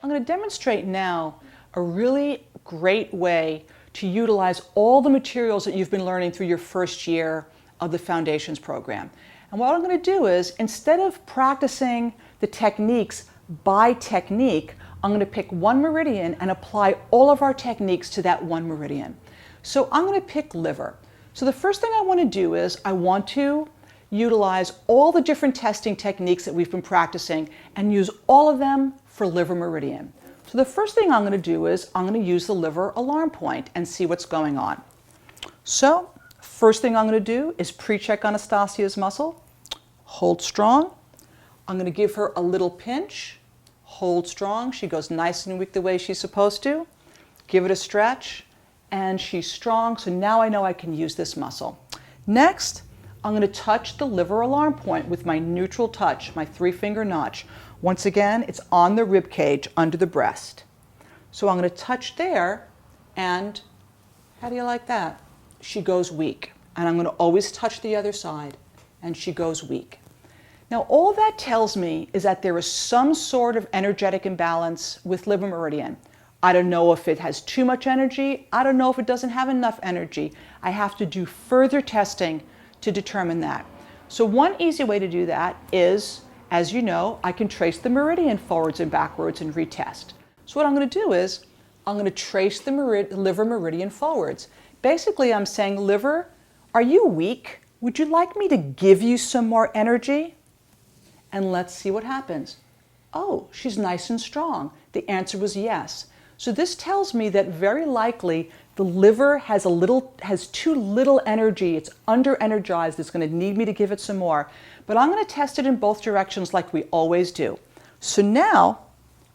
I'm going to demonstrate now a really great way to utilize all the materials that you've been learning through your first year of the Foundations program. And what I'm going to do is, instead of practicing the techniques by technique, I'm going to pick one meridian and apply all of our techniques to that one meridian. So I'm going to pick liver. So the first thing I want to do is I want to utilize all the different testing techniques that we've been practicing and use all of them for liver meridian. So the first thing I'm going to do is I'm going to use the liver alarm point and see what's going on. So first thing I'm going to do is pre-check Anastasia's muscle. Hold strong. I'm going to give her a little pinch. Hold strong. She goes nice and weak the way she's supposed to. Give it a stretch. And she's strong, so now I know I can use this muscle. Next, I'm going to touch the liver alarm point with my neutral touch, my 3-finger notch. Once again, it's on the rib cage under the breast. So I'm going to touch there, and how do you like that? She goes weak. And I'm going to always touch the other side, and she goes weak. Now, all that tells me is that there is some sort of energetic imbalance with liver meridian. I don't know if it has too much energy. I don't know if it doesn't have enough energy. I have to do further testing to determine that. So one easy way to do that is, as you know, I can trace the meridian forwards and backwards and retest. So what I'm going to do is I'm going to trace the liver meridian forwards. Basically, I'm saying, liver, are you weak? Would you like me to give you some more energy? And let's see what happens. Oh, she's nice and strong. The answer was yes. So this tells me that very likely the liver has too little energy. It's under-energized. It's going to need me to give it some more. But I'm going to test it in both directions like we always do. So now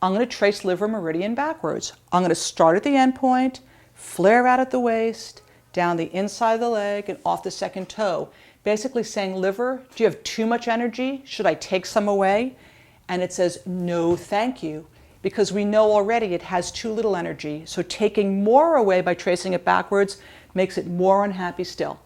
I'm going to trace liver meridian backwards. I'm going to start at the end point, flare out at the waist, down the inside of the leg, and off the second toe. Basically saying, liver, do you have too much energy? Should I take some away? And it says, no, thank you. Because we know already it has too little energy. So taking more away by tracing it backwards makes it more unhappy still.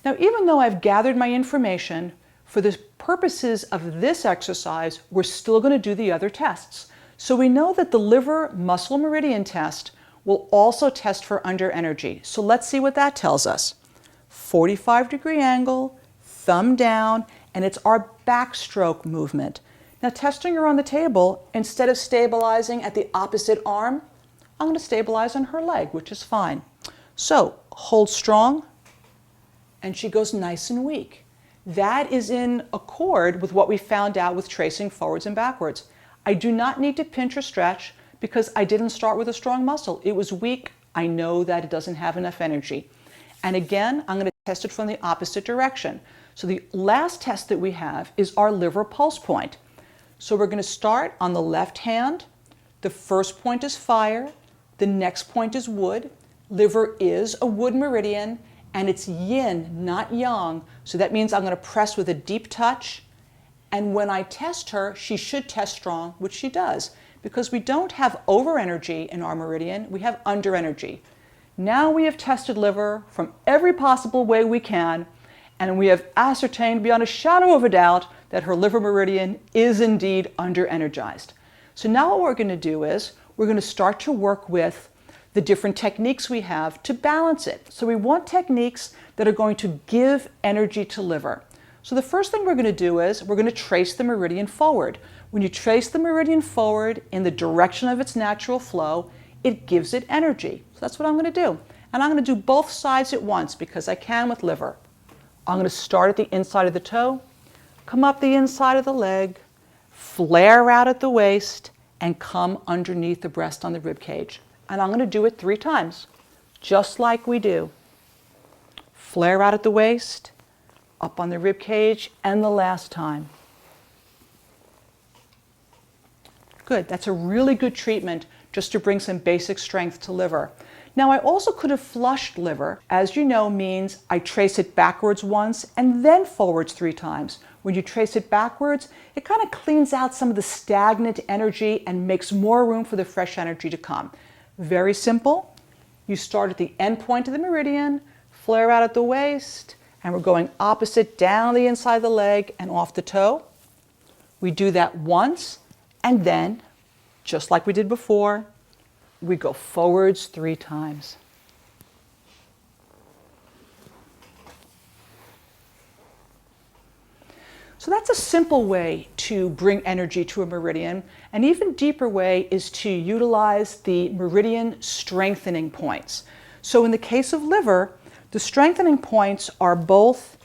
Now, even though I've gathered my information, for the purposes of this exercise, we're still going to do the other tests. So we know that the liver muscle meridian test will also test for under energy. So let's see what that tells us. 45-degree angle, thumb down, and it's our backstroke movement. Now, testing her on the table, instead of stabilizing at the opposite arm, I'm going to stabilize on her leg, which is fine. So, hold strong, and she goes nice and weak. That is in accord with what we found out with tracing forwards and backwards. I do not need to pinch or stretch because I didn't start with a strong muscle. It was weak. I know that it doesn't have enough energy. And again, I'm going to test it from the opposite direction. So the last test that we have is our liver pulse point. So we're going to start on the left hand. The first point is fire. The next point is wood. Liver is a wood meridian, and it's yin, not yang. So that means I'm going to press with a deep touch. And when I test her, she should test strong, which she does, because we don't have over energy in our meridian. We have under energy. Now we have tested liver from every possible way we can, and we have ascertained beyond a shadow of a doubt that her liver meridian is indeed under-energized. So now what we're going to do is we're going to start to work with the different techniques we have to balance it. So we want techniques that are going to give energy to liver. So the first thing we're going to do is we're going to trace the meridian forward. When you trace the meridian forward in the direction of its natural flow, it gives it energy. So that's what I'm going to do. And I'm going to do both sides at once because I can with liver. I'm going to start at the inside of the toe, come up the inside of the leg, flare out at the waist, and come underneath the breast on the rib cage. And I'm going to do it 3 times, just like we do. Flare out at the waist, up on the rib cage, and the last time. Good. That's a really good treatment just to bring some basic strength to liver. Now, I also could have flushed liver. As you know, means I trace it backwards once and then forwards 3 times. When you trace it backwards, it kind of cleans out some of the stagnant energy and makes more room for the fresh energy to come. Very simple. You start at the end point of the meridian, flare out at the waist, and we're going opposite down the inside of the leg and off the toe. We do that once, and then just like we did before. We go forwards 3 times. So that's a simple way to bring energy to a meridian. An even deeper way is to utilize the meridian strengthening points. So in the case of liver, the strengthening points are both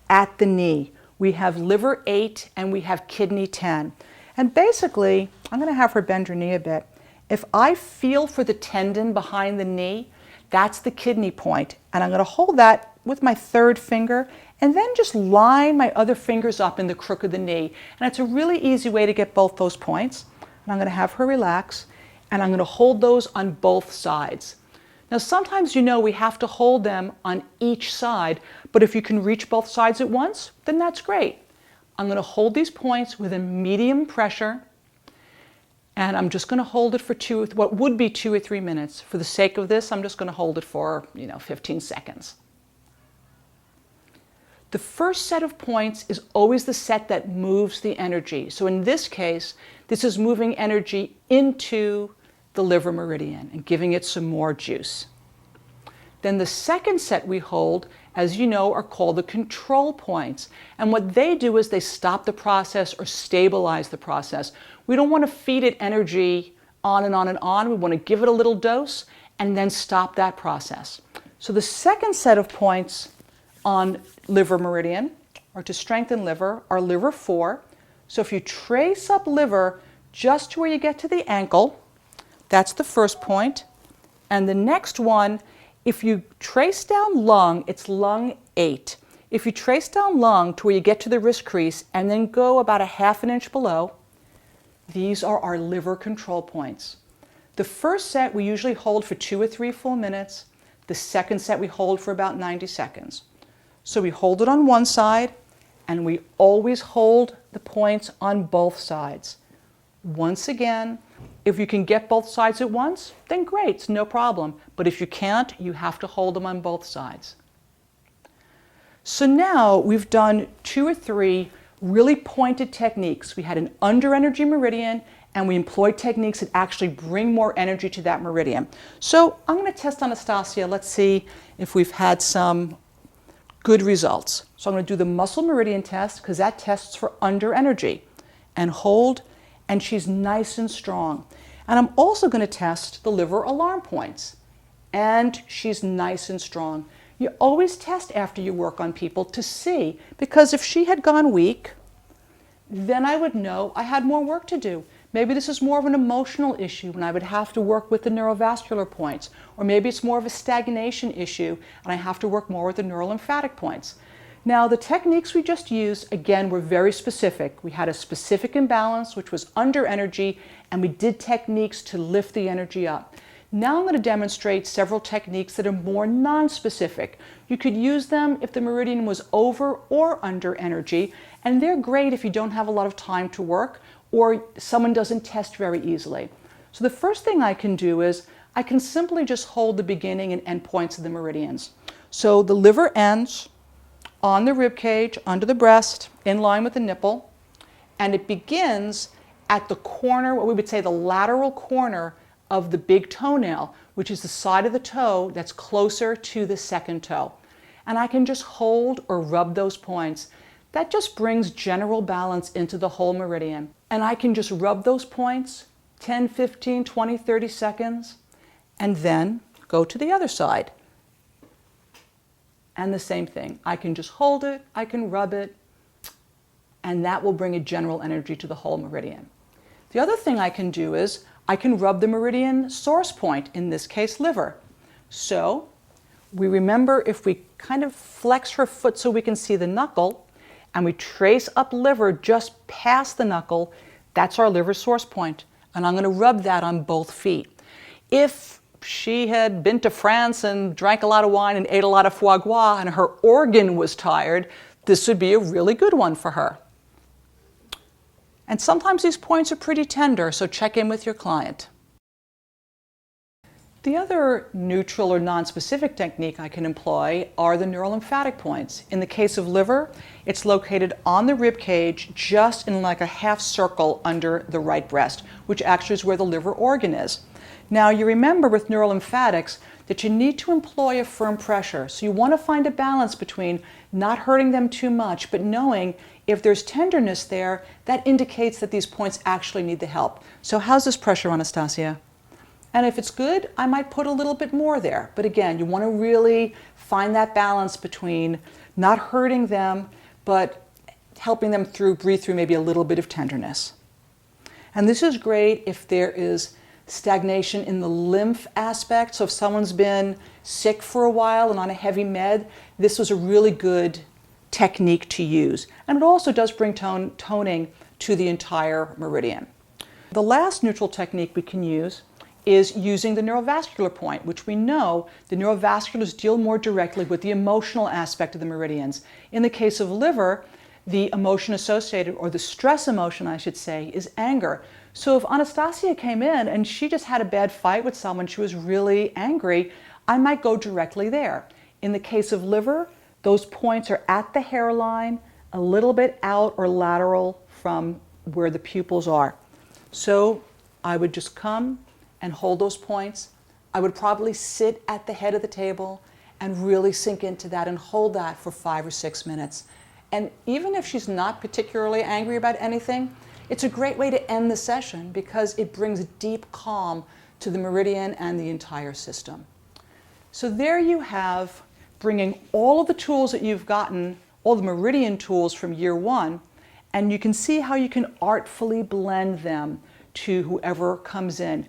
at the knee. We have liver 8 and we have kidney 10. And basically, I'm going to have her bend her knee a bit. If I feel for the tendon behind the knee, that's the kidney point. And I'm going to hold that with my 3rd finger and then just line my other fingers up in the crook of the knee. And it's a really easy way to get both those points. And I'm going to have her relax, and I'm going to hold those on both sides. Now sometimes we have to hold them on each side, but if you can reach both sides at once, then that's great. I'm going to hold these points with a medium pressure, and I'm just going to hold it for what would be 2 or 3 minutes. For the sake of this, I'm just going to hold it for 15 seconds. The first set of points is always the set that moves the energy. So in this case, this is moving energy into the liver meridian and giving it some more juice. Then the second set we hold, as you know, are called the control points. And what they do is they stop the process or stabilize the process. We don't want to feed it energy on and on and on. We want to give it a little dose and then stop that process. So the second set of points on liver meridian, or to strengthen liver, are liver 4. So if you trace up liver just to where you get to the ankle, that's the first point. And the next one, if you trace down lung, it's lung 8. If you trace down lung to where you get to the wrist crease and then go about a ½ inch below, these are our liver control points. The first set we usually hold for 2 or 3 full minutes. The second set we hold for about 90 seconds. So we hold it on one side, and we always hold the points on both sides. Once again, if you can get both sides at once, then great, it's no problem. But if you can't, you have to hold them on both sides. So now we've done 2 or 3 really pointed techniques. We had an under energy meridian, and we employed techniques that actually bring more energy to that meridian. So I'm going to test Anastasia. Let's see if we've had some good results. So I'm going to do the muscle meridian test because that tests for under energy. And hold, and she's nice and strong. And I'm also going to test the liver alarm points. And she's nice and strong. You always test after you work on people to see, because if she had gone weak, then I would know I had more work to do. Maybe this is more of an emotional issue and I would have to work with the neurovascular points. Or maybe it's more of a stagnation issue and I have to work more with the neurolymphatic points. Now, the techniques we just used, again, were very specific. We had a specific imbalance, which was under energy, and we did techniques to lift the energy up. Now I'm going to demonstrate several techniques that are more non-specific. You could use them if the meridian was over or under energy, and they're great if you don't have a lot of time to work or someone doesn't test very easily. So the first thing I can do is I can simply just hold the beginning and end points of the meridians. So the liver ends on the rib cage, under the breast, in line with the nipple, and it begins at the corner, what we would say the lateral corner of the big toenail, which is the side of the toe that's closer to the second toe. And I can just hold or rub those points. That just brings general balance into the whole meridian. And I can just rub those points 10, 15, 20, 30 seconds, and then go to the other side. And the same thing. I can just hold it, I can rub it, and that will bring a general energy to the whole meridian. The other thing I can do is I can rub the meridian source point, in this case liver. So we remember, if we kind of flex her foot so we can see the knuckle, and we trace up liver just past the knuckle, that's our liver source point. And I'm going to rub that on both feet. If she had been to France and drank a lot of wine and ate a lot of foie gras and her organ was tired, this would be a really good one for her. And sometimes these points are pretty tender, so check in with your client. The other neutral or non-specific technique I can employ are the neurolymphatic points. In the case of liver, it's located on the rib cage, just in like a half circle under the right breast, which actually is where the liver organ is. Now, you remember with neurolymphatics that you need to employ a firm pressure. So you want to find a balance between not hurting them too much, but knowing if there's tenderness there, that indicates that these points actually need the help. So how's this pressure, Anastasia? And if it's good, I might put a little bit more there. But again, you want to really find that balance between not hurting them, but helping them breathe through maybe a little bit of tenderness. And this is great if there is stagnation in the lymph aspect. So if someone's been sick for a while and on a heavy med, this was a really good technique to use. And it also does bring toning to the entire meridian. The last neutral technique we can use is using the neurovascular point, which we know the neurovasculars deal more directly with the emotional aspect of the meridians. In the case of liver, the emotion associated, or the stress emotion, I should say, is anger. So if Anastasia came in and she just had a bad fight with someone, she was really angry, I might go directly there. In the case of liver, those points are at the hairline, a little bit out or lateral from where the pupils are. So I would just come and hold those points. I would probably sit at the head of the table and really sink into that and hold that for 5 or 6 minutes. And even if she's not particularly angry about anything, it's a great way to end the session because it brings deep calm to the meridian and the entire system. So there you have, bringing all of the tools that you've gotten, all the meridian tools from year 1, and you can see how you can artfully blend them to whoever comes in.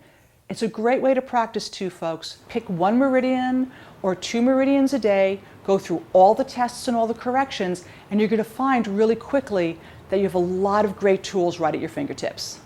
It's a great way to practice too, folks. Pick 1 meridian or 2 meridians a day, go through all the tests and all the corrections, and you're going to find really quickly that you have a lot of great tools right at your fingertips.